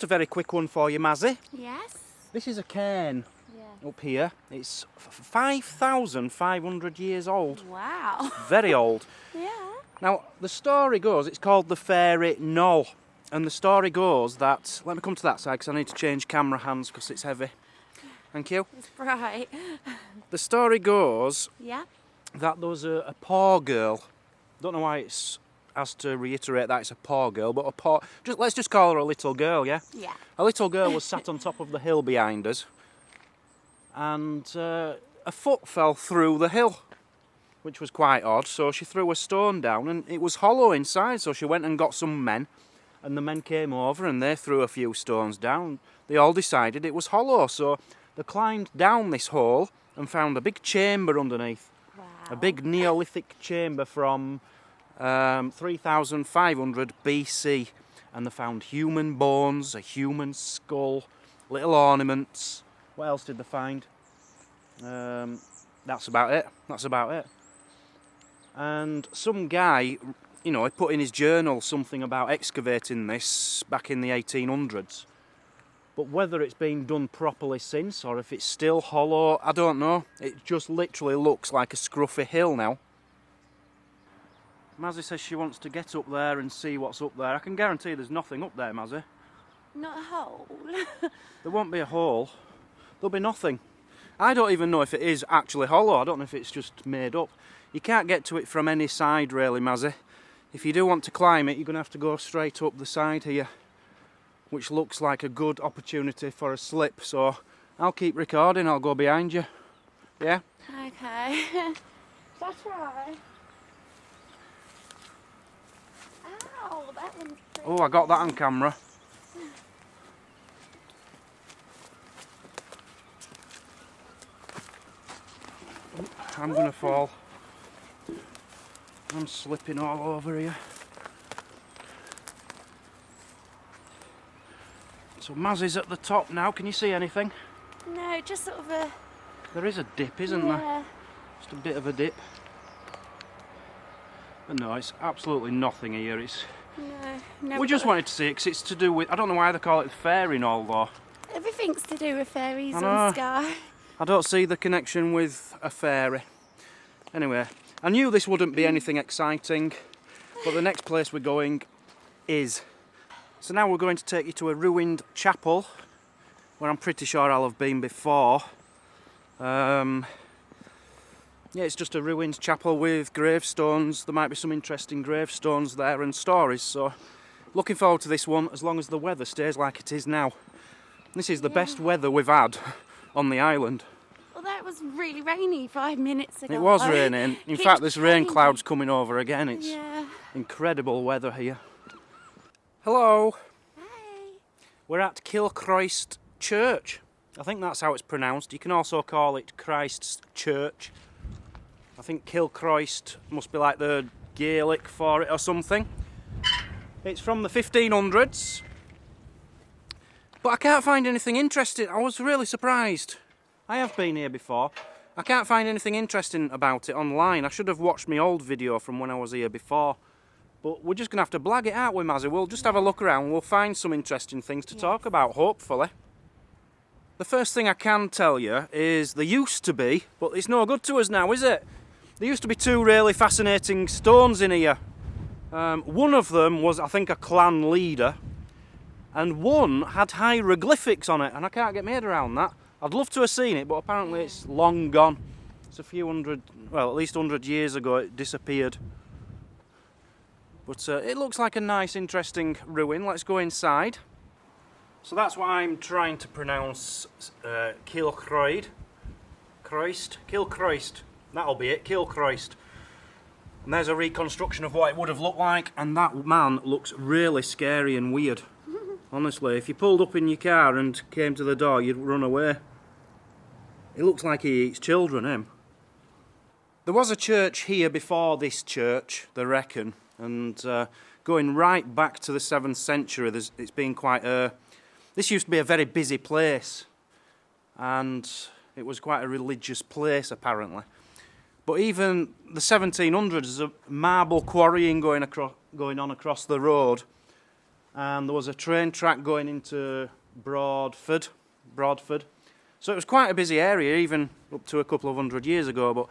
just a very quick one for you, Mazzy. Yes? This is a cairn Yeah. up here. It's 5,500 years old. Wow. Very old. Yeah. Now, the story goes, it's called the Fairy Knoll. And the story goes that, let me come to that side because I need to change camera hands because it's heavy. Thank you. It's bright. The story goes Yeah. that there was a poor girl. Don't know why it's has to reiterate that it's a poor girl, but let's just call her a little girl, yeah? Yeah. A little girl was sat on top of the hill behind us, and a foot fell through the hill, which was quite odd. So she threw a stone down, and it was hollow inside. So she went and got some men, and the men came over, and they threw a few stones down. They all decided it was hollow, so they climbed down this hole and found a big chamber underneath. Wow. A big Neolithic chamber from 3,500 BC, and they found human bones, a human skull, little ornaments. What else did they find? That's about it. And some guy, you know, he put in his journal something about excavating this back in the 1800s. But whether it's been done properly since or if it's still hollow, I don't know. It just literally looks like a scruffy hill now. Mazzy says she wants to get up there and see what's up there. I can guarantee there's nothing up there, Mazzy. Not a hole. There won't be a hole. There'll be nothing. I don't even know if it is actually hollow. I don't know if it's just made up. You can't get to it from any side really, Mazzy. If you do want to climb it, you're going to have to go straight up the side here, which looks like a good opportunity for a slip. So I'll keep recording. I'll go behind you. Yeah? Okay. That's right. Ow, that one's pretty. Oh, I got that on camera. I'm going to fall. I'm slipping all over here. So Mazzy's at the top now. Can you see anything? No, just sort of a... There is a dip, isn't there? Just a bit of a dip. But no, it's absolutely nothing here. It's... No. We just wanted to see it because it's to do with... I don't know why they call it the Fairy Knoll though. Everything's to do with fairies I know. on Skye. I don't see the connection with a fairy. Anyway, I knew this wouldn't be anything exciting, but the next place we're going is. So now we're going to take you to a ruined chapel, where I'm pretty sure I'll have been before. Yeah, it's just a ruined chapel with gravestones. There might be some interesting gravestones there and stories, so looking forward to this one as long as the weather stays like it is now. This is the best weather we've had on the island. Well, that was really rainy 5 minutes ago. It was raining. In fact, there's rain clouds coming over again. It's Yeah. incredible weather here. Hello. Hey. We're at Cill Chriosd Church. I think that's how it's pronounced. You can also call it Christ's Church. I think Cill Chriosd must be like the Gaelic for it or something. It's from the 1500s. But I can't find anything interesting. I was really surprised. I have been here before. I can't find anything interesting about it online. I should have watched my old video from when I was here before. But we're just going to have to blag it out with Mazzy. We'll just have a look around. We'll find some interesting things to talk about, hopefully. The first thing I can tell you is there used to be, but it's no good to us now, is it? There used to be two really fascinating stones in here. One of them was, I think, a clan leader. And one had hieroglyphics on it, and I can't get my head around that. I'd love to have seen it, but apparently it's long gone. It's a few hundred, well, at least 100 years ago it disappeared. But it looks like a nice, interesting ruin. Let's go inside. So that's what I'm trying to pronounce, Cill Chriosd. Cill Chriosd. That'll be it, Cill Chriosd. And there's a reconstruction of what it would have looked like, and that man looks really scary and weird. Honestly, if you pulled up in your car and came to the door, you'd run away. It looks like he eats children, him. There was a church here before this church, they reckon, and going right back to the 7th century, it's been quite a... This used to be a very busy place, and it was quite a religious place, apparently. But even the 1700s, there's a marble quarrying going on across the road. and there was a train track going into Broadford. So it was quite a busy area, even up to a couple of 100 years ago, but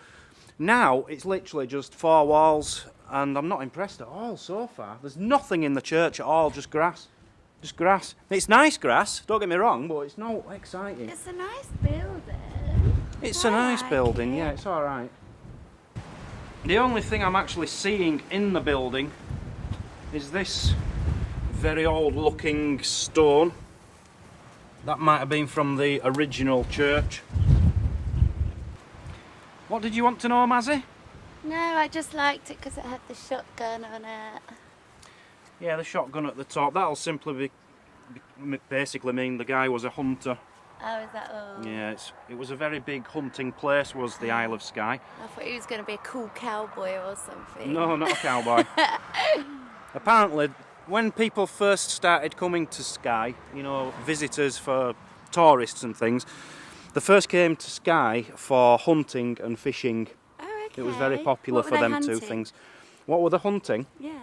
now it's literally just 4 walls, and I'm not impressed at all so far. There's nothing in the church at all, just grass. Just grass. It's nice grass, don't get me wrong, but it's not exciting. It's a nice building. It's a nice building, yeah, it's alright. The only thing I'm actually seeing in the building is this very old looking stone. That might have been from the original church. What did you want to know, Mazzy? No, I just liked it because it had the shotgun on it. Yeah, the shotgun at the top. That'll simply basically mean the guy was a hunter. Oh, is that all? Yeah, it was a very big hunting place, was the Isle of Skye. I thought he was going to be a cool cowboy or something. No, not a cowboy. Apparently, when people first started coming to Skye, you know, visitors for tourists and things, they first came to Skye for hunting and fishing. Oh, okay. It was very popular What for were they them two hunting? things. What were they hunting? Yeah.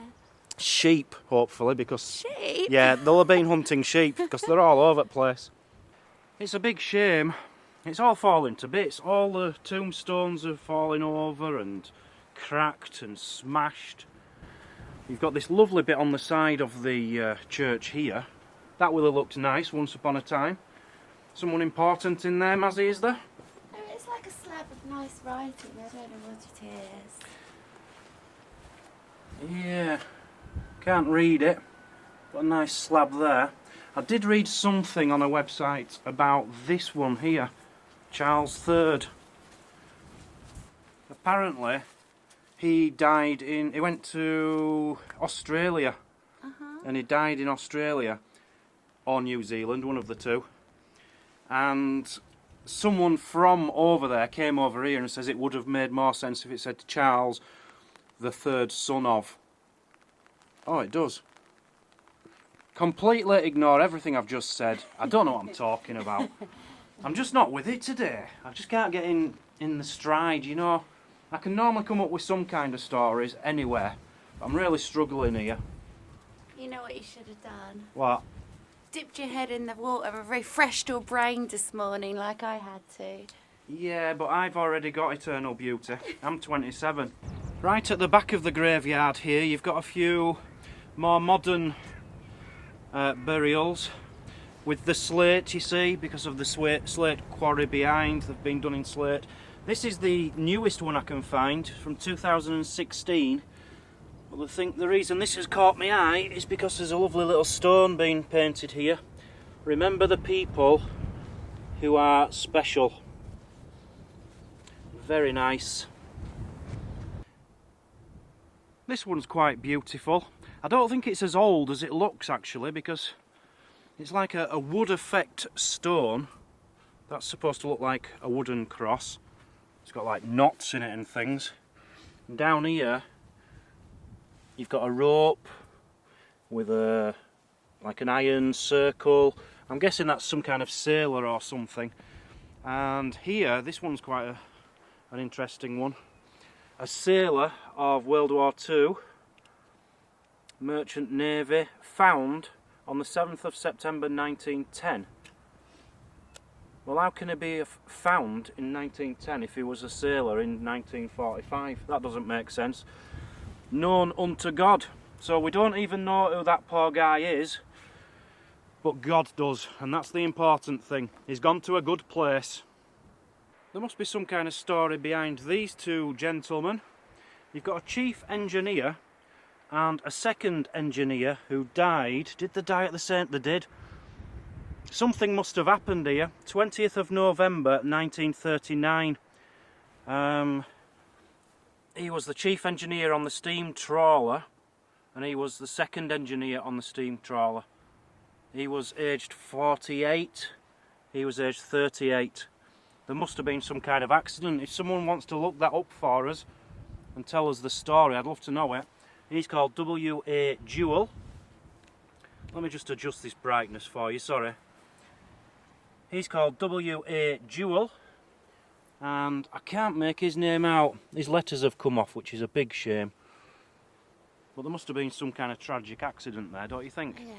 Sheep, hopefully, because... Sheep? Yeah, they'll have been hunting sheep, because they're all over the place. It's a big shame. It's all falling to bits. All the tombstones are falling over and cracked and smashed. You've got this lovely bit on the side of the church here. That will have looked nice once upon a time. Someone important in there, Mazzy, is there? Oh, it's like a slab of nice writing. I don't know what it is. Yeah, can't read it. Got a nice slab there. I did read something on a website about this one here, Charles III. Apparently, he went to Australia, and he died in Australia, or New Zealand, one of the two. And someone from over there came over here and says it would have made more sense if it said Charles, the third son of. Oh, it does. Completely ignore everything I've just said. I don't know what I'm talking about. I'm just not with it today. I just can't get in the stride, you know. I can normally come up with some kind of stories anywhere, but I'm really struggling here. You know what you should have done? What? Dipped your head in the water and refreshed your brain this morning like I had to. Yeah, but I've already got eternal beauty. I'm 27. Right at the back of the graveyard here, you've got a few more modern burials with the slate, you see, because of the slate quarry behind. They've been done in slate. This is the newest one I can find from 2016. But the reason this has caught my eye is because there's a lovely little stone being painted here. Remember the people who are special. Very nice. This one's quite beautiful. I don't think it's as old as it looks actually, because it's like a wood effect stone that's supposed to look like a wooden cross. It's got like knots in it and things. And down here you've got a rope with like an iron circle. I'm guessing that's some kind of sailor or something. And here, this one's quite an interesting one. A sailor of World War II, Merchant Navy, found on the 7th of September 1910. Well, how can he be found in 1910 if he was a sailor in 1945? That doesn't make sense. Known unto God. So we don't even know who that poor guy is, but God does, and that's the important thing. He's gone to a good place. There must be some kind of story behind these two gentlemen. You've got a chief engineer and a second engineer who died. Did they die at the same? They did. Something must have happened here. 20th of November 1939. He was the chief engineer on the steam trawler, and he was the second engineer on the steam trawler. He was aged 48, he was aged 38. There must have been some kind of accident. If someone wants to look that up for us and tell us the story, I'd love to know it. He's called W.A. Jewell. Let me just adjust this brightness for you, sorry. He's called W.A. Jewell, and I can't make his name out. His letters have come off, which is a big shame. But there must have been some kind of tragic accident there, don't you think? Yeah,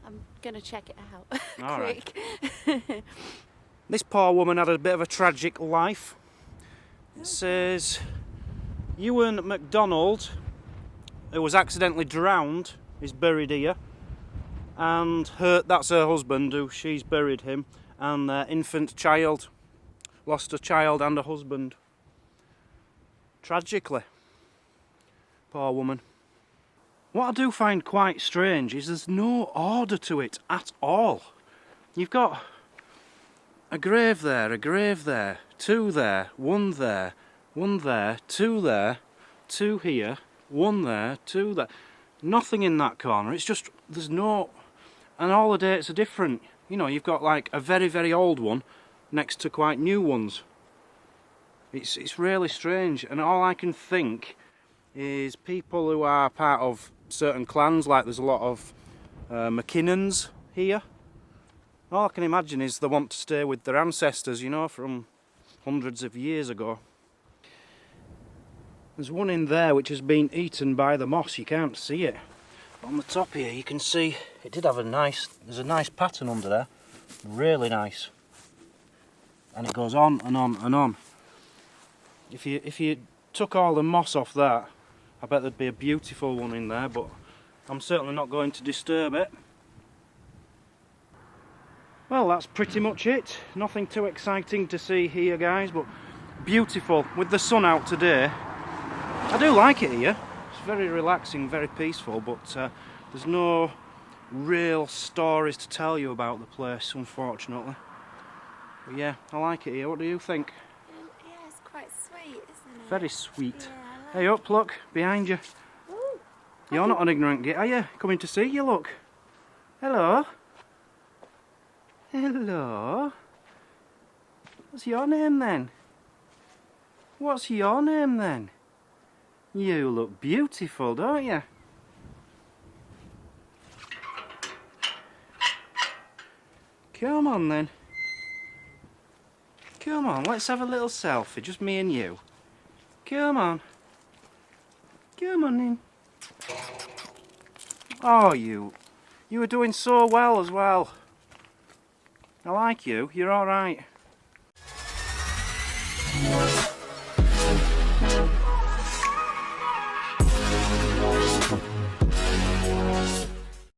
I'm gonna check it out. All right. Quick. This poor woman had a bit of a tragic life. It says Ewan MacDonald, who was accidentally drowned, is buried here, and that's her husband, who she's buried him, and their infant child, lost a child and a husband, tragically. Poor woman. What I do find quite strange is there's no order to it at all. You've got a grave there, two there, one there, two here, one there, two there. Nothing in that corner. It's just, there's no, and all the dates are different. You know, you've got like a very, very old one next to quite new ones. It's really strange, and all I can think is people who are part of certain clans, like there's a lot of McKinnons here. All I can imagine is they want to stay with their ancestors, you know, from hundreds of years ago. There's one in there which has been eaten by the moss. You can't see it. But on the top here you can see it did have there's a nice pattern under there. Really nice. And it goes on and on and on. If you took all the moss off that, I bet there'd be a beautiful one in there, but I'm certainly not going to disturb it. Well, that's pretty much it. Nothing too exciting to see here, guys, but beautiful. With the sun out today, I do like it here. It's very relaxing, very peaceful, but there's no real stories to tell you about the place, unfortunately. But yeah, I like it here. What do you think? Yeah, it's quite sweet, isn't it? Very sweet. Yeah, Hey up, look, behind you. Ooh, You're not an ignorant git, are you? Coming to see you, look. Hello. Hello. What's your name then? What's your name then? You look beautiful, don't you? Come on then. Come on, let's have a little selfie, just me and you. Come on. Come on in. Oh, you were doing so well as well. I like you, you're alright.